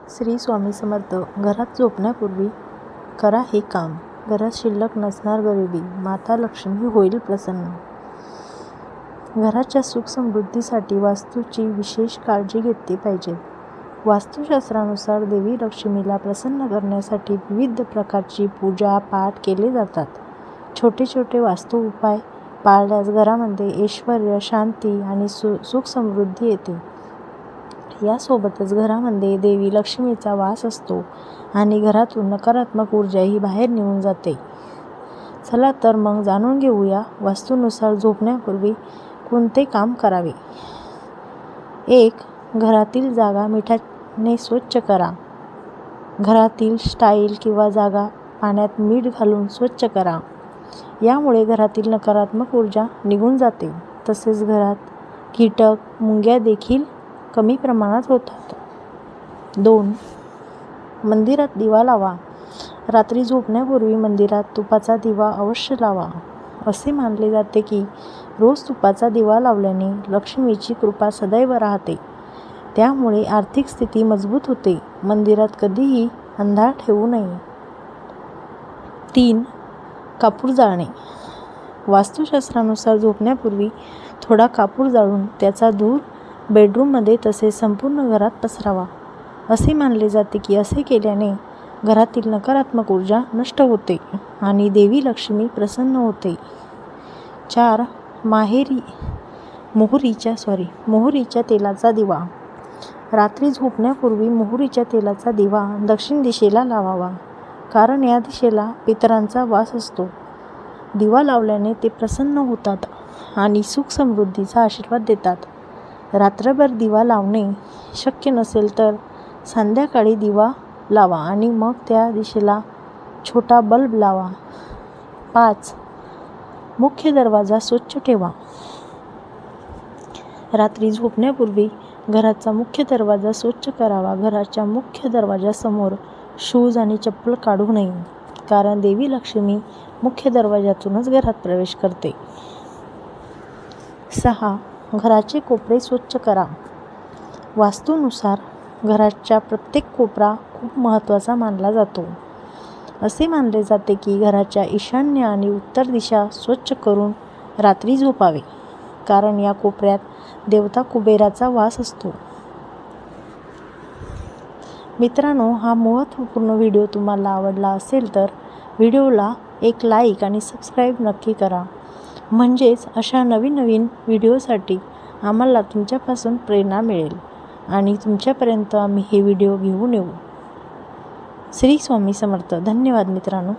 श्री स्वामी समर्थ. घरात झोपण्यापूर्वी करा हे काम. घरात शिल्लक नसणार गरिबी, माता लक्ष्मी होईल प्रसन्न. घराच्या सुख समृद्धीसाठी वास्तूची विशेष काळजी घेतली पाहिजे. वास्तुशास्त्रानुसार देवी लक्ष्मीला प्रसन्न करण्यासाठी विविध प्रकारची पूजा पाठ केले जातात. छोटे छोटे वास्तू उपाय पाळल्यास घरामध्ये ऐश्वर्य, शांती आणि सुख समृद्धी येते. यासोबतच घरामध्ये देवी लक्ष्मीचा वास असतो आणि घरातून नकारात्मक ऊर्जाही बाहेर निघून जाते. चला तर मग जाणून घेऊया वास्तूनुसार झोपण्यापूर्वी कोणते काम करावे. 1. घरातील जागा मिठाने स्वच्छ करा. घरातील टाईल किंवा जागा पाण्यात मीठ घालून स्वच्छ करा. यामुळे घरातील नकारात्मक ऊर्जा निघून जाते. तसेच घरात कीटक, मुंग्या देखील कमी प्रमाणात होतात. 2. मंदिरात दिवा लावा. रात्री झोपण्यापूर्वी मंदिरात तुपाचा दिवा अवश्य लावा. असे मानले जाते की रोज तुपाचा दिवा लावल्याने लक्ष्मीची कृपा सदैव राहते. त्यामुळे आर्थिक स्थिती मजबूत होते. मंदिरात कधीही अंधार ठेवू नये. 3. कापूर जाळणे. वास्तुशास्त्रानुसार झोपण्यापूर्वी थोडा कापूर जाळून त्याचा धूर बेडरूममध्ये तसेच संपूर्ण घरात पसरावा. असे मानले जाते की असे केल्याने घरातील नकारात्मक ऊर्जा नष्ट होते आणि देवी लक्ष्मी प्रसन्न होते. 4. मोहरीच्या तेलाचा दिवा. रात्री झोपण्यापूर्वी मोहरीच्या तेलाचा दिवा दक्षिण दिशेला लावावा, कारण या दिशेला पितरांचा वास असतो. दिवा लावल्याने ते प्रसन्न होतात आणि सुख समृद्धीचा आशीर्वाद देतात. रात्रभर दिवा लावणे शक्य नसेल तर संध्याकाळी दिवा लावा आणि मग त्या दिशेला छोटा बल्ब लावा. 5. मुख्य दरवाजा स्वच्छ ठेवा. रात्री झोपण्यापूर्वी घराचा मुख्य दरवाजा स्वच्छ करावा. घराच्या मुख्य दरवाजासमोर शूज आणि चप्पल काढू नये, कारण देवी लक्ष्मी मुख्य दरवाजातूनच घरात प्रवेश करते. 6. घराचे कोपरे स्वच्छ करा. वास्तूनुसार घराच्या प्रत्येक कोपरा खूप महत्त्वाचा मानला जातो. असे मानले जाते की घराच्या ईशान्य आणि उत्तर दिशा स्वच्छ करून रात्री झोपावे, कारण या कोपऱ्यात देवता कुबेराचा वास असतो. मित्रांनो, हा महत्त्वपूर्ण व्हिडिओ तुम्हाला आवडला असेल तर व्हिडिओला एक लाईक आणि सबस्क्राईब नक्की करा. म्हणजेच अशा नवीन व्हिडिओसाठी आम्हाला तुमच्यापासून प्रेरणा मिळेल आणि तुमच्यापर्यंत आम्ही हे व्हिडिओ घेऊन येऊ. श्री स्वामी समर्थ. धन्यवाद मित्रांनो.